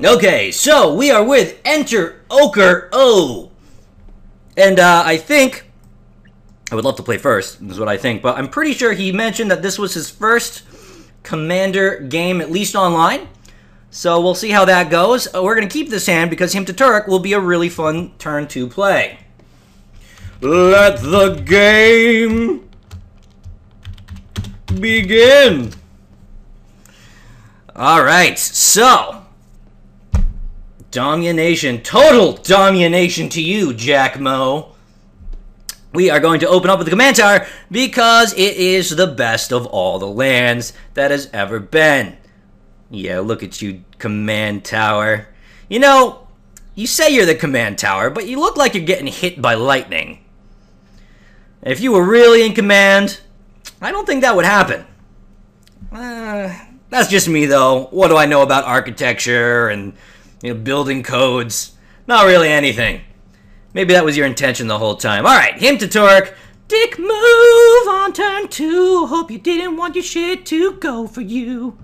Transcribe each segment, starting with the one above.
Okay, so we are with Enter Ochre O. And I think, I would love to play first, is what I think, but I'm pretty sure he mentioned that this was his first Commander game, at least online. So we'll see how that goes. We're going to keep this hand because him to Turk will be a really fun turn to play. Let the game begin. Alright, so Damianation, total Damianation to you, Jack Mo. We are going to open up with the command tower because it is the best of all the lands that has ever been. Yeah, look at you, command tower. You know, you say you're the command tower, but you look like you're getting hit by lightning. If you were really in command, I don't think that would happen. That's just me, though. What do I know about architecture and building codes? Not really anything. Maybe that was your intention the whole time. All right, him to Turk. Dick move on turn 2. Hope you didn't want your shit to go for you.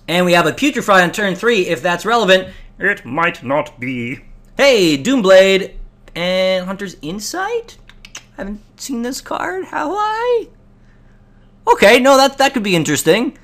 And we have a Putrefy on turn 3, if that's relevant. It might not be. Hey, Doomblade and Hunter's Insight? I haven't seen this card, have I? Okay, no, that could be interesting.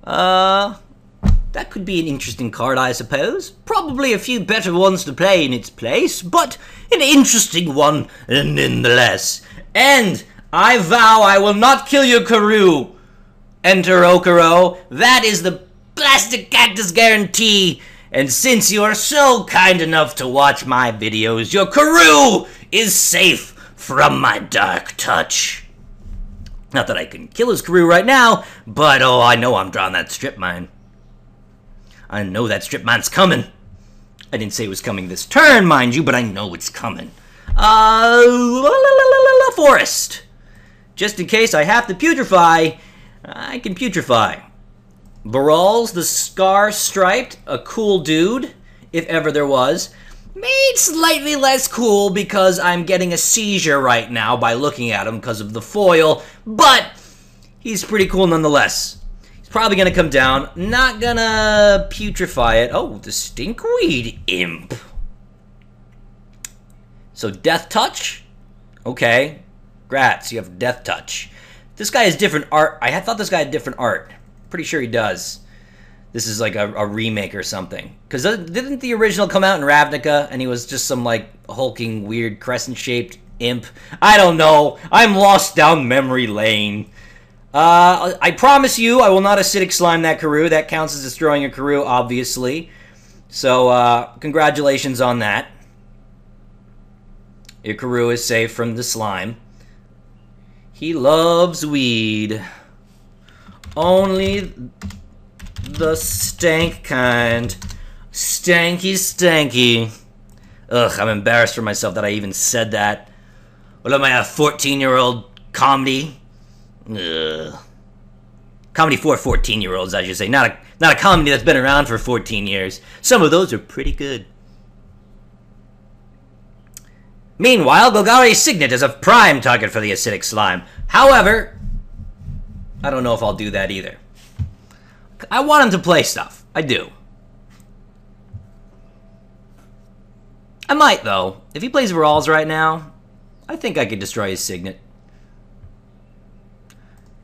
That could be an interesting card, I suppose. Probably a few better ones to play in its place, but an interesting one nonetheless. And I vow I will not kill your Karoo, Enter Okoro. That is the plastic cactus guarantee. And since you are so kind enough to watch my videos, your Karoo is safe from my dark touch. Not that I can kill his Karoo right now, but oh, I know I'm drawing that strip mine. I know that strip mine's coming. I didn't say it was coming this turn, mind you, but I know it's coming. Forest. Just in case I have to putrefy, I can putrefy. Varolz, the Scar Striped, a cool dude, if ever there was. Made slightly less cool because I'm getting a seizure right now by looking at him because of the foil, but he's pretty cool nonetheless. He's probably going to come down. Not going to putrefy it. Oh, the Stinkweed Imp. So Death Touch? Okay. Grats, you have Death Touch. This guy has different art. I thought this guy had different art. Pretty sure he does. This is like a remake or something. Because didn't the original come out in Ravnica and he was just some like hulking, weird, crescent-shaped imp? I don't know. I'm lost down memory lane. I promise you I will not acidic slime that Karoo. That counts as destroying a Karoo, obviously. So, congratulations on that. Your Karoo is safe from the slime. He loves weed. Only the stank kind. Stanky, stanky. Ugh, I'm embarrassed for myself that I even said that. What am I, a 14-year-old comedy? Ugh. Comedy for 14-year-olds, I should say. Not a comedy that's been around for 14 years. Some of those are pretty good. Meanwhile, Golgari's Signet is a prime target for the acidic slime. However, I don't know if I'll do that either. I want him to play stuff. I do. I might, though. If he plays Varolz right now, I think I could destroy his Signet.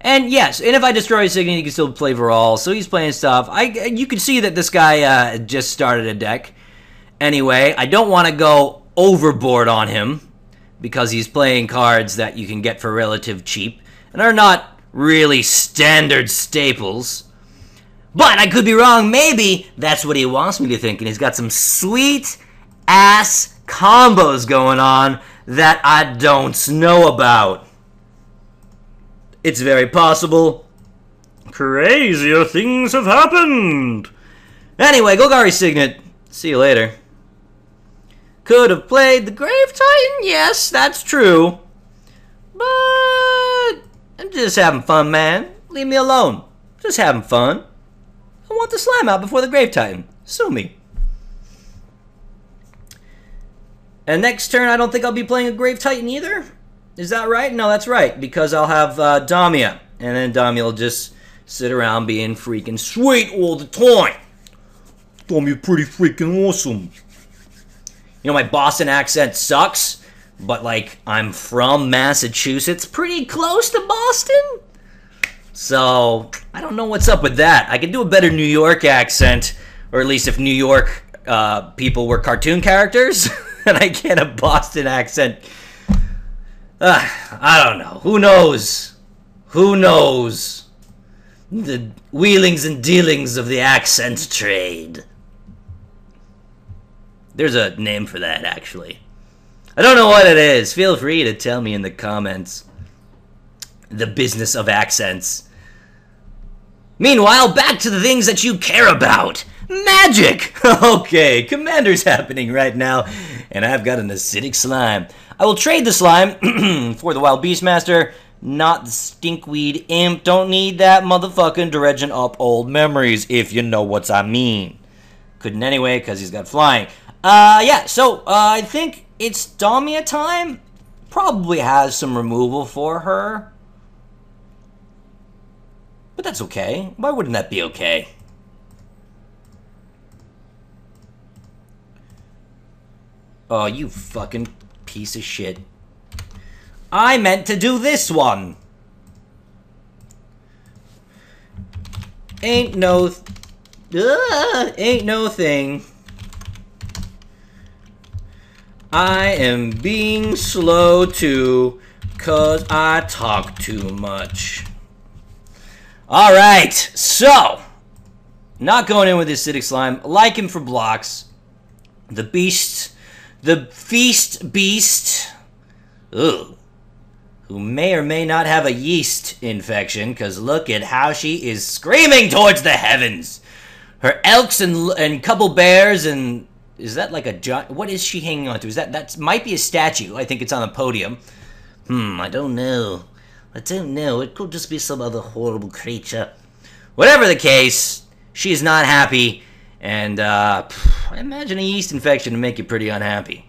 And yes, and if I destroy his Signet, he can still play Varolz, so he's playing stuff. You can see that this guy just started a deck. Anyway, I don't want to go overboard on him, because he's playing cards that you can get for relative cheap, and are not really standard staples. But I could be wrong. Maybe that's what he wants me to think, and he's got some sweet-ass combos going on that I don't know about. It's very possible. Crazier things have happened. Anyway, Golgari Signet. See you later. Could have played the Grave Titan? Yes, that's true. But I'm just having fun, man. Leave me alone. Just having fun. I want the slime out before the Grave Titan. Sue me. And next turn, I don't think I'll be playing a Grave Titan either. Is that right? No, that's right. Because I'll have Damia. And then Damia will just sit around being freaking sweet all the time. Damia pretty freaking awesome. You know, my Boston accent sucks, but, like, I'm from Massachusetts, pretty close to Boston. So, I don't know what's up with that. I could do a better New York accent, or at least if New York people were cartoon characters, and I get a Boston accent. I don't know. Who knows? Who knows? The wheelings and dealings of the accent trade. There's a name for that, actually. I don't know what it is. Feel free to tell me in the comments. The business of accents. Meanwhile, back to the things that you care about. Magic! Okay, Commander's happening right now, and I've got an acidic slime. I will trade the slime for the Wild Beastmaster, not the Stinkweed Imp. Don't need that motherfucking dredging up old memories, if you know what I mean. Couldn't anyway, because he's got flying. Yeah, so I think it's Damia time. Probably has some removal for her. But that's okay. Why wouldn't that be okay? Oh, you fucking piece of shit. I meant to do this one. Ain't no thing. I am being slow too, 'cause I talk too much. Alright, so, not going in with the acidic slime, like him for blocks. The feast beast, ugh, who may or may not have a yeast infection, because look at how she is screaming towards the heavens. Her elks and couple bears and... Is that like a giant... What is she hanging on to? Is that might be a statue. I think it's on the podium. I don't know. I don't know. It could just be some other horrible creature. Whatever the case, she is not happy. And, I imagine a yeast infection to make you pretty unhappy.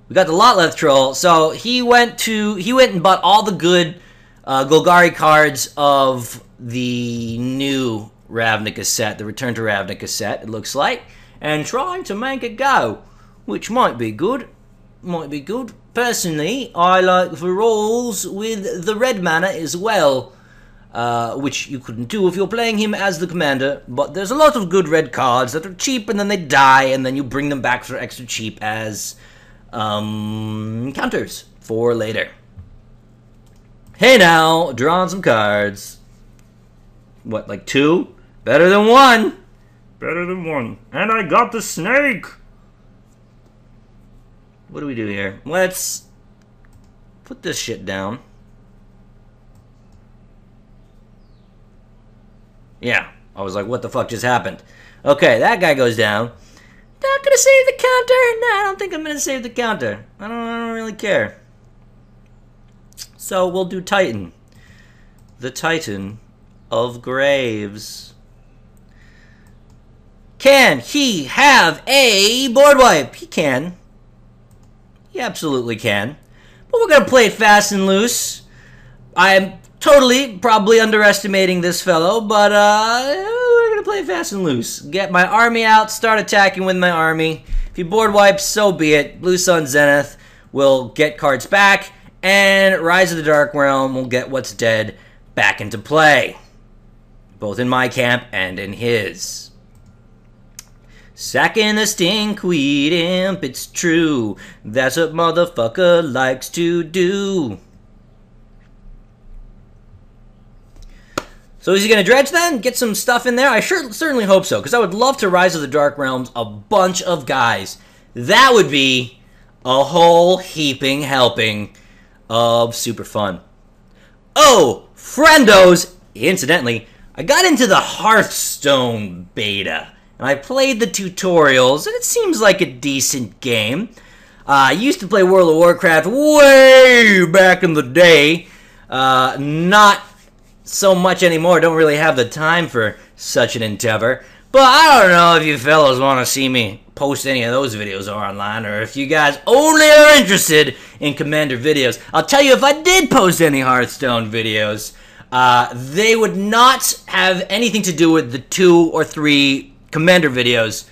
We got the lot left troll. So, he went and bought all the good Golgari cards of the new Ravnica set, the Return to Ravnica set, it looks like, and trying to make it go, which might be good. Might be good. Personally, I like Varolz with the red mana as well, which you couldn't do if you're playing him as the commander, but there's a lot of good red cards that are cheap and then they die, and then you bring them back for extra cheap as counters for later. Hey now, drawing some cards. What, like 2? Better than 1. Better than 1. And I got the snake. What do we do here? Let's put this shit down. Yeah, I was like, what the fuck just happened? Okay, that guy goes down. Not gonna save the counter. No, I don't think I'm gonna save the counter. I don't really care. So we'll do Titan. The Titan of Graves. Can he have a board wipe? He can. He absolutely can. But we're going to play it fast and loose. I'm totally, probably underestimating this fellow, but we're going to play it fast and loose. Get my army out, start attacking with my army. If he board wipes, so be it. Blue Sun Zenith will get cards back, and Rise of the Dark Realm will get what's dead back into play. Both in my camp and in his. Sacking the Stinkweed Imp, it's true. That's what motherfucker likes to do. So is he going to dredge then? Get some stuff in there? I certainly hope so, because I would love to Rise of the Dark Realms a bunch of guys. That would be a whole heaping helping of super fun. Oh, friendos! Incidentally, I got into the Hearthstone beta. And I played the tutorials, and it seems like a decent game. I used to play World of Warcraft way back in the day. Not so much anymore. Don't really have the time for such an endeavor. But I don't know if you fellas want to see me post any of those videos online, or if you guys only are interested in Commander videos. I'll tell you, if I did post any Hearthstone videos, they would not have anything to do with the 2 or 3 Commander videos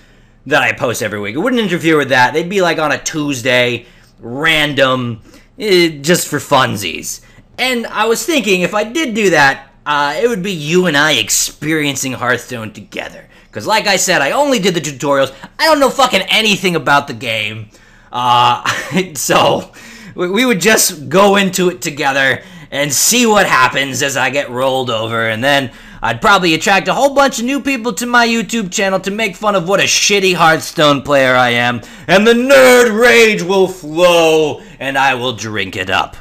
that I post every week. It wouldn't interfere with that. They'd be like on a Tuesday, random, just for funsies. And I was thinking, if I did do that, it would be you and I experiencing Hearthstone together. Because like I said, I only did the tutorials. I don't know fucking anything about the game. So we would just go into it together and see what happens as I get rolled over. And then I'd probably attract a whole bunch of new people to my YouTube channel to make fun of what a shitty Hearthstone player I am. And the nerd rage will flow and I will drink it up.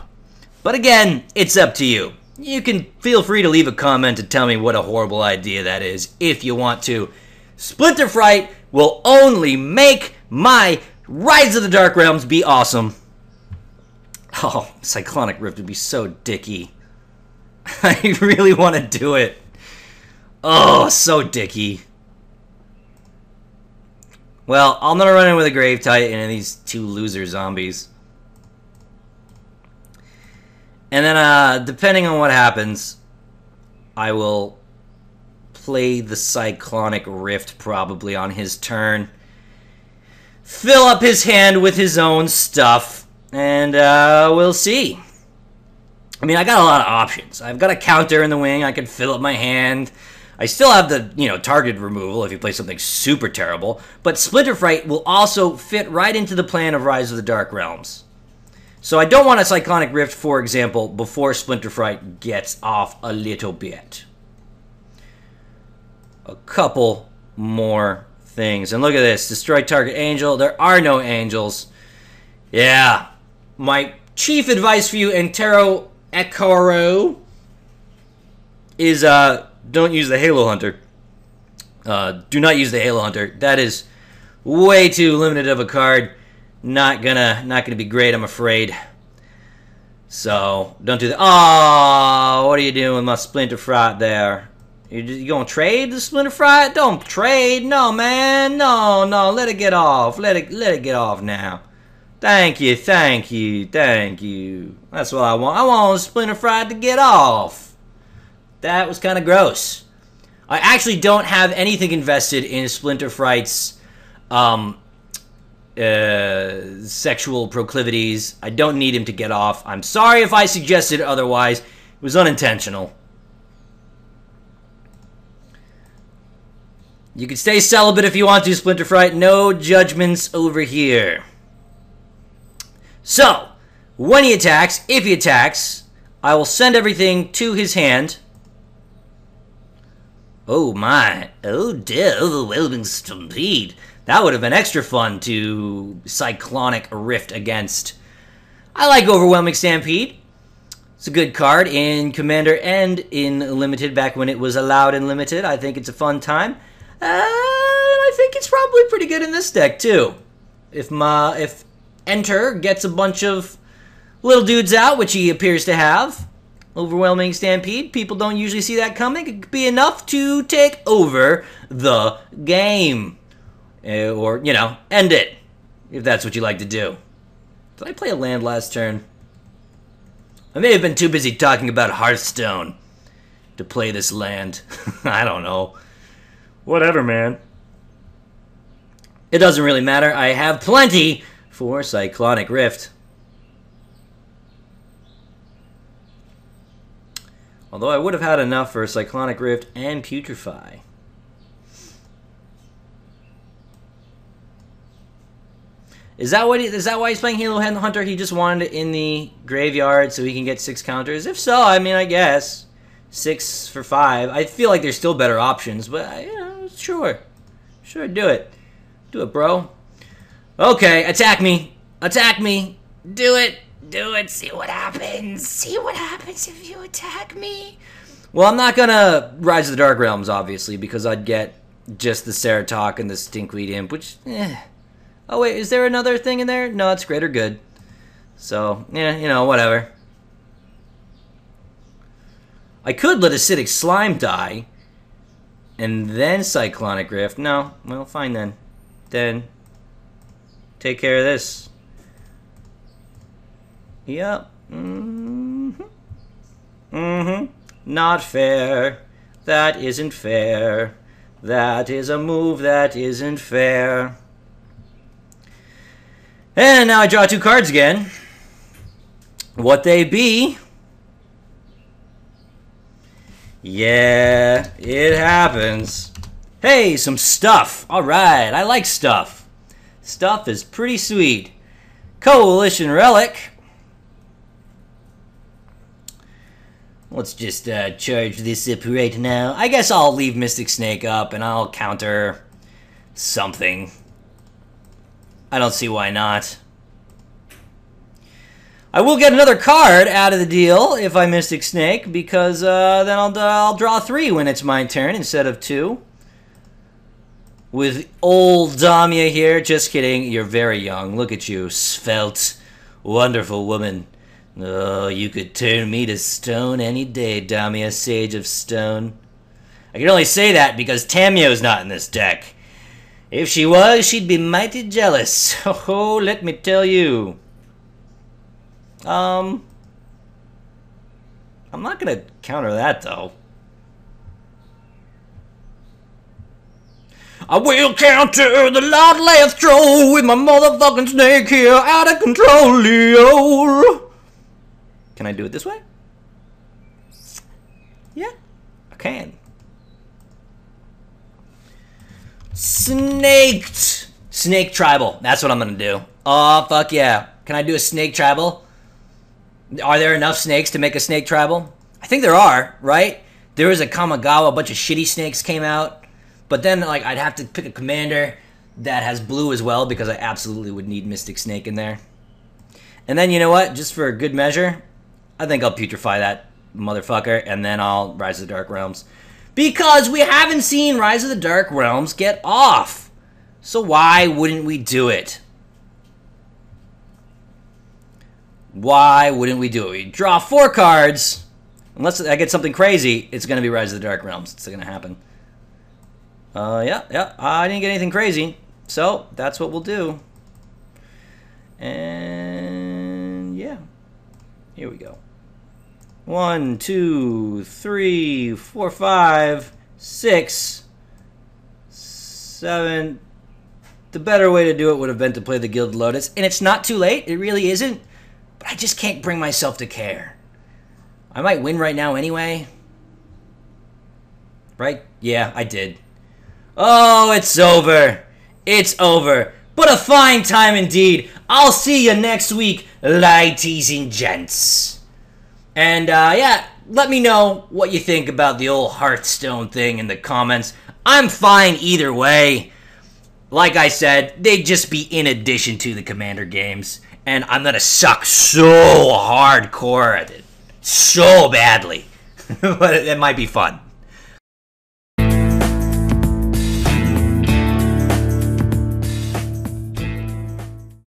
But again, it's up to you. You can feel free to leave a comment and tell me what a horrible idea that is if you want to. Splinter Fright will only make my Rise of the Dark Realms be awesome. Oh, Cyclonic Rift would be so dicky. I really want to do it. Oh, so dicky. Well, I'm going to run in with a Grave Titan and these 2 loser zombies. And then, depending on what happens, I will play the Cyclonic Rift probably on his turn. Fill up his hand with his own stuff, and we'll see. I mean, I got a lot of options. I've got a counter in the wing. I can fill up my hand. I still have the, target removal if you play something super terrible. But Splinter Fright will also fit right into the plan of Rise of the Dark Realms. So I don't want a Cyclonic Rift, for example, before Splinter Fright gets off a little bit. A couple more things. And look at this. Destroy target angel. There are no angels. Yeah. My chief advice for you, Entero Ekoro, is don't use the Halo Hunter. Do not use the Halo Hunter. That is way too limited of a card. Not gonna be great, I'm afraid. So don't do that. Oh, what are you doing with my Splinter Fright there? You gonna trade the Splinter Fright? Don't trade, no man, no. Let it get off. Let it get off now. Thank you. That's what I want. I want Splinter Fright to get off. That was kind of gross. I actually don't have anything invested in Splinter Fright's sexual proclivities. I don't need him to get off. I'm sorry if I suggested otherwise. It was unintentional. You can stay celibate if you want to, Splinter Fright. No judgments over here. So, when he attacks, if he attacks, I will send everything to his hand. Oh my. Oh dear, overwhelming stampede. That would have been extra fun to Cyclonic Rift against. I like Overwhelming Stampede. It's a good card in Commander and in Limited, back when it was allowed in Limited. I think it's a fun time. I think it's probably pretty good in this deck, too. If Enter gets a bunch of little dudes out, which he appears to have, Overwhelming Stampede, people don't usually see that coming. It could be enough to take over the game. Or, end it, if that's what you like to do. Did I play a land last turn? I may have been too busy talking about Hearthstone to play this land. I don't know. Whatever, man. It doesn't really matter. I have plenty for Cyclonic Rift. Although I would have had enough for Cyclonic Rift and Putrefy. Is that why he's playing Halo Hunter? He just wanted it in the graveyard so he can get 6 counters? If so, I mean, I guess 6 for 5. I feel like there's still better options, but sure, do it, bro. Okay, attack me, do it. See what happens if you attack me. Well, I'm not gonna Rise of the Dark Realms, obviously, because I'd get just the Ceratok and the Stinkweed Imp, which, Oh, wait, is there another thing in there? No, it's greater good. So, yeah, whatever. I could let Acidic Slime die, and then Cyclonic Rift. No, well, fine then. Then, take care of this. Yep. Not fair. That isn't fair. That is a move that isn't fair. And now I draw 2 cards again. What they be? Yeah, it happens. Hey, some stuff. Alright, I like stuff. Stuff is pretty sweet. Coalition Relic. Let's just charge this up right now. I guess I'll leave Mystic Snake up and I'll counter something. I don't see why not. I will get another card out of the deal if I Mystic Snake, because then I'll draw 3 when it's my turn instead of 2. With old Damia here. Just kidding, you're very young. Look at you, svelte, wonderful woman. Oh, you could turn me to stone any day, Damia, Sage of Stone. I can only say that because Tamio's not in this deck. If she was, she'd be mighty jealous. Oh, let me tell you. I'm not gonna counter that, though. I will counter the Lord Lethro with my motherfucking snake here out of control, Leo. Can I do it this way? Yeah, I can. Snaked. Snake tribal. That's what I'm gonna do. Oh, fuck yeah. Can I do a snake tribal? Are there enough snakes to make a snake tribal? I think there are, right? There was a Kamigawa, a bunch of shitty snakes came out. But then, like, I'd have to pick a commander that has blue as well, because I absolutely would need Mystic Snake in there. And then, you know what? Just for good measure, I think I'll putrefy that motherfucker, and then I'll Rise of the Dark Realms. Because we haven't seen Rise of the Dark Realms get off. So why wouldn't we do it? Why wouldn't we do it? We draw 4 cards. Unless I get something crazy, it's going to be Rise of the Dark Realms. It's going to happen. Yeah. I didn't get anything crazy. So, that's what we'll do. And, yeah. Here we go. 1, 2, 3, 4, 5, 6, 7. The better way to do it would have been to play the Gilded Lotus. And it's not too late. It really isn't. But I just can't bring myself to care. I might win right now anyway. Right? Yeah, I did. Oh, it's over. It's over. But a fine time indeed. I'll see you next week, lighties and gents. And, yeah, let me know what you think about the old Hearthstone thing in the comments. I'm fine either way. Like I said, they'd just be in addition to the Commander games. And I'm gonna suck so hardcore at it. So badly. But it might be fun.